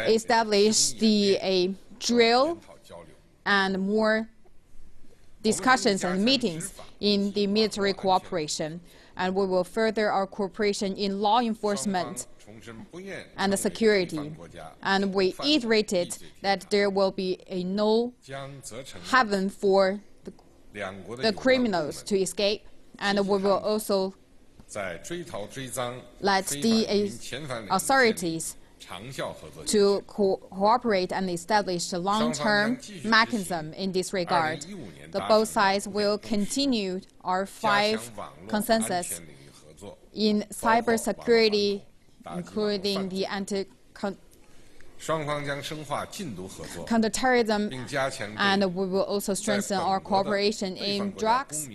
establish the drill and more discussions and meetings in the military cooperation. And we will further our cooperation in law enforcement and security. And we iterated that there will be a no haven for the criminals to escape. And we will also let the authorities to cooperate and establish a long-term mechanism in this regard. Both sides will continue our 5 consensus in cybersecurity, including the counterterrorism, and we will also strengthen our cooperation in drugs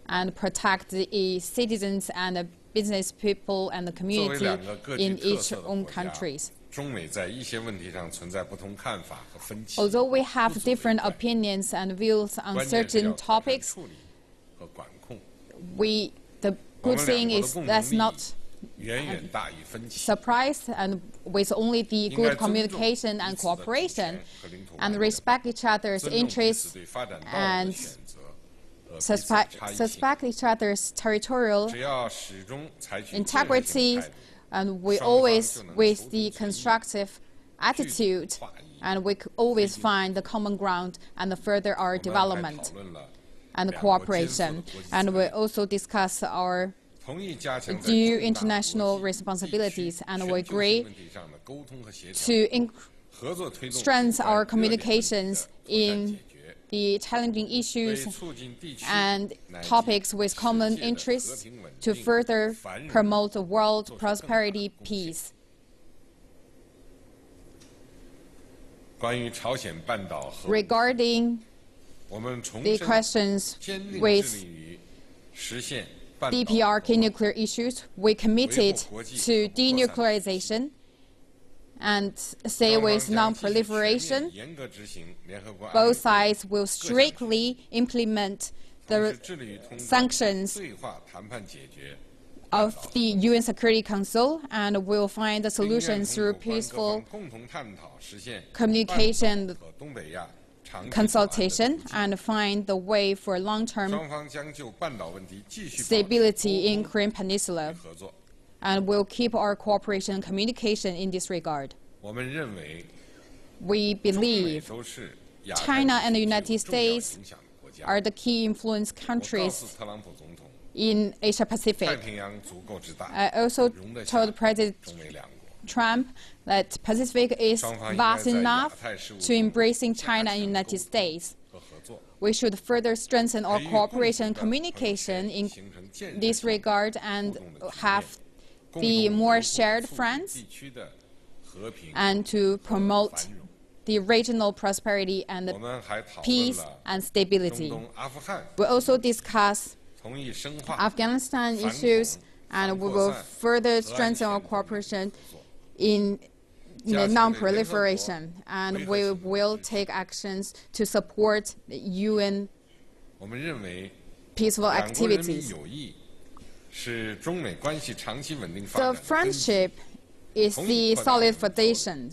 and protect the citizens and business people and the community in each own countries. Although we have different opinions and views on certain topics, the good thing is that's not surprise, and with only the good communication and cooperation, and respect each other's interests and suspect each other's territorial integrity, and we always with the constructive attitude, and we always find the common ground and further our development and cooperation. And we also discuss our due international responsibilities, and we agree to strengthen our communications in the challenging issues and topics with common interests to further promote world prosperity, peace. Regarding the questions with DPRK nuclear issues, we committed to denuclearization and stay with non-proliferation. Both sides will strictly implement the sanctions of the UN Security Council, and will find the solutions through peaceful communication, consultation, and find the way for long-term stability in Korean Peninsula. And we'll keep our cooperation and communication in this regard. We believe China and the United States are the key influence countries in Asia-Pacific. I also told President Trump that Pacific is vast enough to embracing China and United States. We should further strengthen our cooperation and communication in this regard and have the more shared friends, and to promote the regional prosperity and peace and stability. We also discuss Afghanistan issues, and we will further strengthen our cooperation in non-proliferation, and we will take actions to support the UN peaceful activities. The friendship is the solid foundation,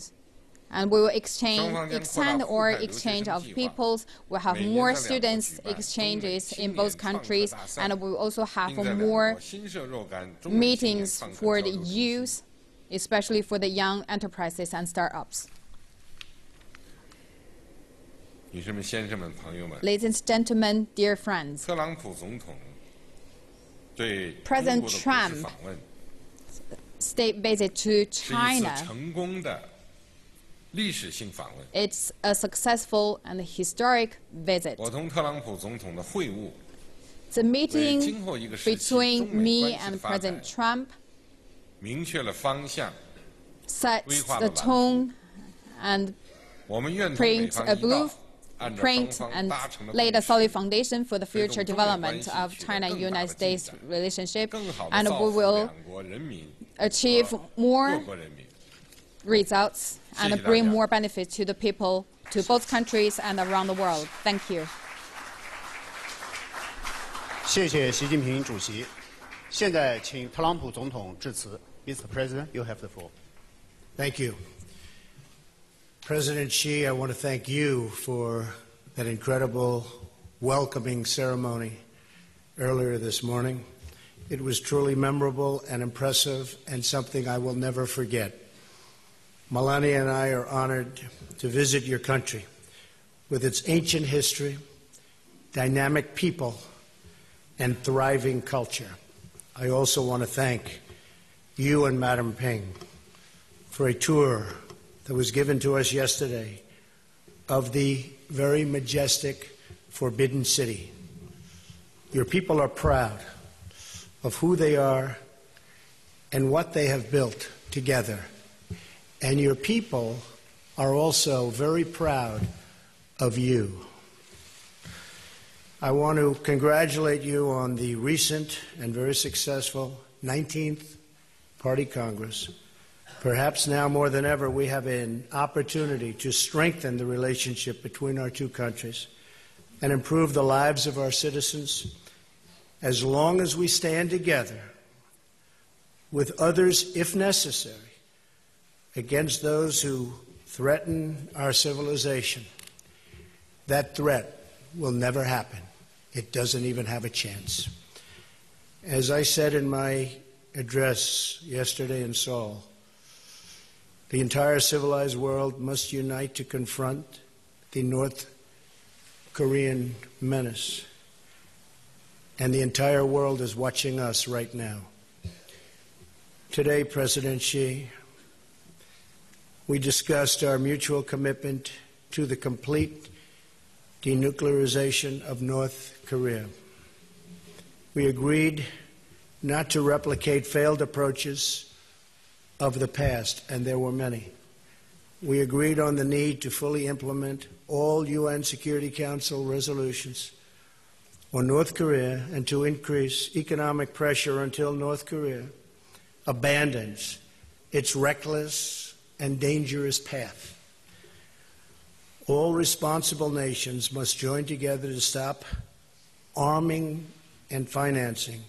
and we will extend our exchange of peoples. We'll have more students exchanges in both countries, and we will also have more meetings for the youth, especially for the young enterprises and startups. Ladies and gentlemen, dear friends, President Trump state visit to China, it's a successful and historic visit. The meeting between me and President Trump sets the tone and print a blueprint and laid a solid foundation for the future development of China-United States relationship, and we will achieve more results and bring more benefits to the people, to both countries and around the world. Thank you. 谢谢习近平主席。现在请特朗普总统致辞。Mr. President, you have the floor. Thank you. President Xi, I want to thank you for that incredible welcoming ceremony earlier this morning. It was truly memorable and impressive and something I will never forget. Melania and I are honored to visit your country with its ancient history, dynamic people, and thriving culture. I also want to thank you and Madam Ping for a tour that was given to us yesterday of the very majestic Forbidden City. Your people are proud of who they are and what they have built together. And your people are also very proud of you. I want to congratulate you on the recent and very successful 19th Party Congress. Perhaps now more than ever, we have an opportunity to strengthen the relationship between our two countries and improve the lives of our citizens as long as we stand together with others, if necessary, against those who threaten our civilization. That threat will never happen. It doesn't even have a chance. As I said in my address yesterday in Seoul, the entire civilized world must unite to confront the North Korean menace. And the entire world is watching us right now. Today, President Xi, we discussed our mutual commitment to the complete denuclearization of North Korea. We agreed not to replicate failed approaches of the past, and there were many. We agreed on the need to fully implement all UN Security Council resolutions on North Korea and to increase economic pressure until North Korea abandons its reckless and dangerous path. All responsible nations must join together to stop arming and financing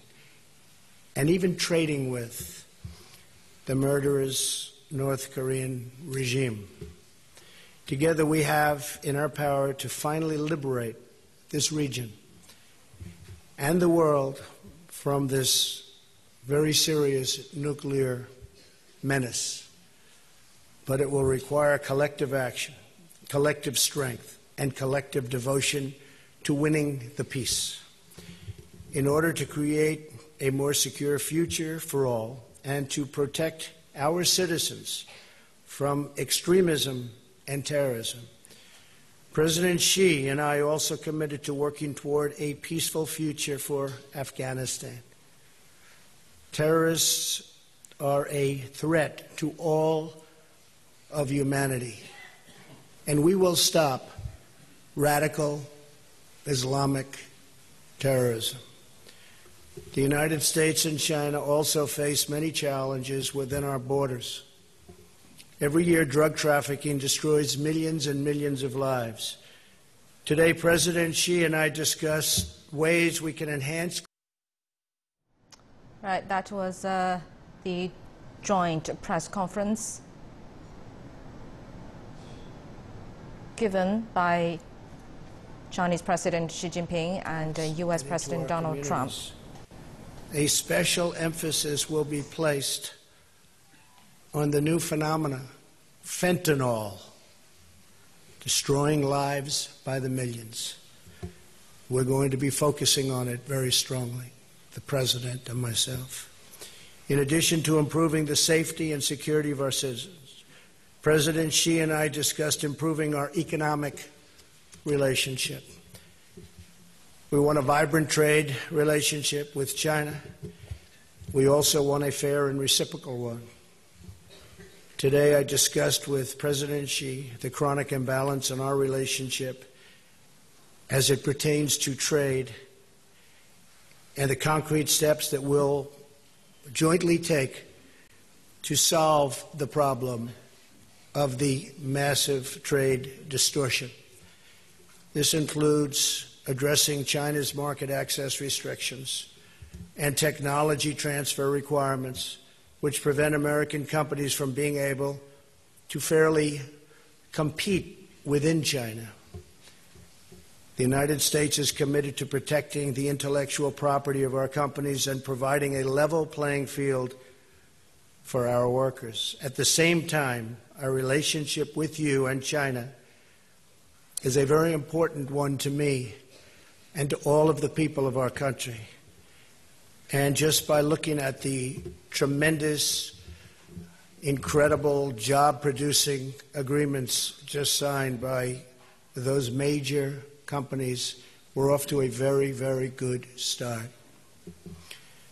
and even trading with the murderous North Korean regime. Together we have in our power to finally liberate this region and the world from this very serious nuclear menace. But it will require collective action, collective strength, and collective devotion to winning the peace. In order to create a more secure future for all and to protect our citizens from extremism and terrorism, President Xi and I also committed to working toward a peaceful future for Afghanistan. Terrorists are a threat to all of humanity, and we will stop radical Islamic terrorism. The United States and China also face many challenges within our borders. Every year, drug trafficking destroys millions and millions of lives. Today, President Xi and I discussed ways we can enhance. Right, that was the joint press conference given by Chinese President Xi Jinping and U.S. President Donald Trump. A special emphasis will be placed on the new phenomena, fentanyl, destroying lives by the millions. We're going to be focusing on it very strongly, the President and myself. In addition to improving the safety and security of our citizens, President Xi and I discussed improving our economic relationship. We want a vibrant trade relationship with China. We also want a fair and reciprocal one. Today, I discussed with President Xi the chronic imbalance in our relationship as it pertains to trade and the concrete steps that we'll jointly take to solve the problem of the massive trade distortion. This includes addressing China's market access restrictions and technology transfer requirements which prevent American companies from being able to fairly compete within China. The United States is committed to protecting the intellectual property of our companies and providing a level playing field for our workers. At the same time, our relationship with you and China is a very important one to me and to all of the people of our country. And just by looking at the tremendous, incredible, job-producing agreements just signed by those major companies, we're off to a very, very good start.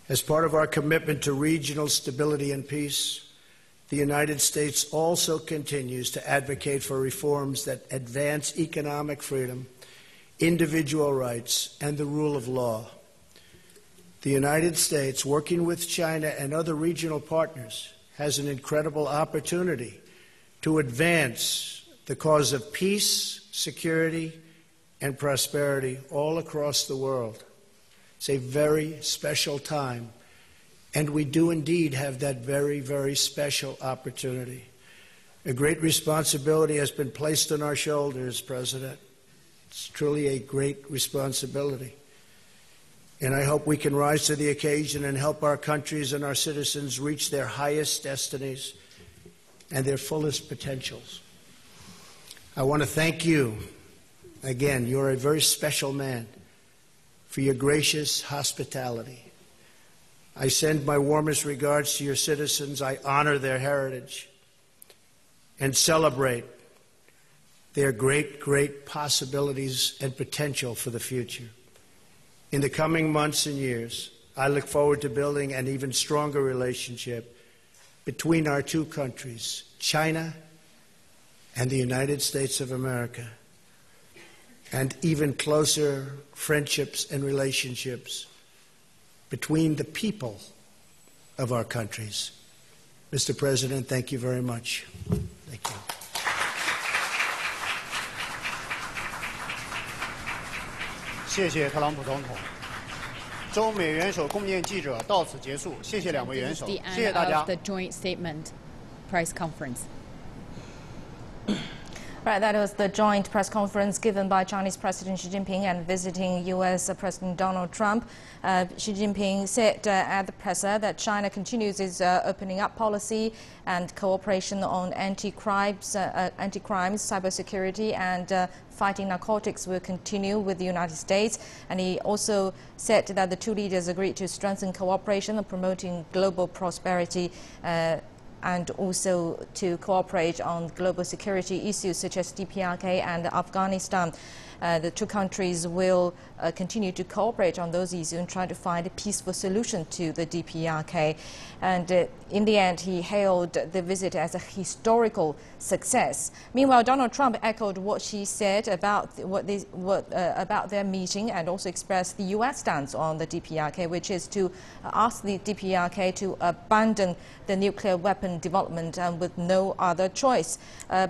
As part of our commitment to regional stability and peace, the United States also continues to advocate for reforms that advance economic freedom, individual rights, and the rule of law. The United States, working with China and other regional partners, has an incredible opportunity to advance the cause of peace, security, and prosperity all across the world. It's a very special time, and we do indeed have that very, very special opportunity. A great responsibility has been placed on our shoulders, President. It's truly a great responsibility. And I hope we can rise to the occasion and help our countries and our citizens reach their highest destinies and their fullest potentials. I want to thank you. Again, you're a very special man, for your gracious hospitality. I send my warmest regards to your citizens. I honor their heritage and celebrate their great, great possibilities and potential for the future. In the coming months and years, I look forward to building an even stronger relationship between our two countries, China and the United States of America, and even closer friendships and relationships between the people of our countries. Mr. President, thank you very much. Thank you. 谢谢特朗普总统。中美元首共建记者到此结束，谢谢两位元首，谢谢大家。The joint statement press conference. Right, that was the joint press conference given by Chinese President Xi Jinping and visiting U.S. President Donald Trump. Xi Jinping said at the presser that China continues its opening up policy and cooperation on anti-crimes, cybersecurity, and fighting narcotics will continue with the United States. And he also said that the two leaders agreed to strengthen cooperation and promoting global prosperity and also to cooperate on global security issues such as DPRK and Afghanistan. The two countries will continue to cooperate on those issues and try to find a peaceful solution to the DPRK. And in the end, he hailed the visit as a historical success. Meanwhile, Donald Trump echoed what Xi said about about their meeting and also expressed the U.S. stance on the DPRK, which is to ask the DPRK to abandon the nuclear weapon development with no other choice.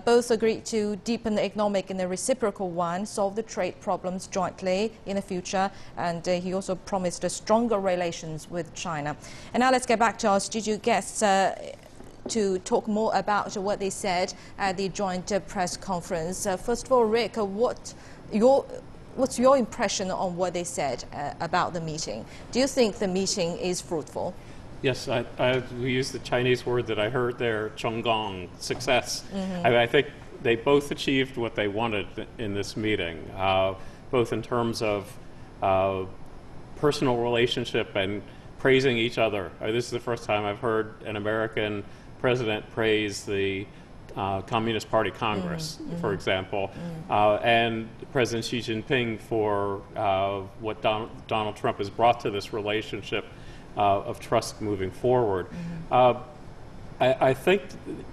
Both agreed to deepen the economic and the reciprocal one, solve the trade problems jointly in the future, and he also promised stronger relations with China. And now let's get back to our studio guests to talk more about what they said at the joint press conference. First of all, Rick, what's your impression on what they said about the meeting? Do you think the meeting is fruitful? Yes, we use the Chinese word that I heard there, "chonggong," success. I think they both achieved what they wanted in this meeting, both in terms of personal relationship and praising each other. This is the first time I've heard an American president praise the Communist Party Congress, for example, and President Xi Jinping for what Donald Trump has brought to this relationship of trust moving forward. I think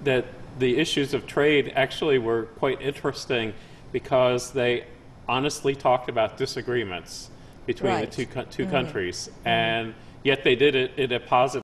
that the issues of trade actually were quite interesting because they honestly talked about disagreements between the two countries, and yet they did it in a positive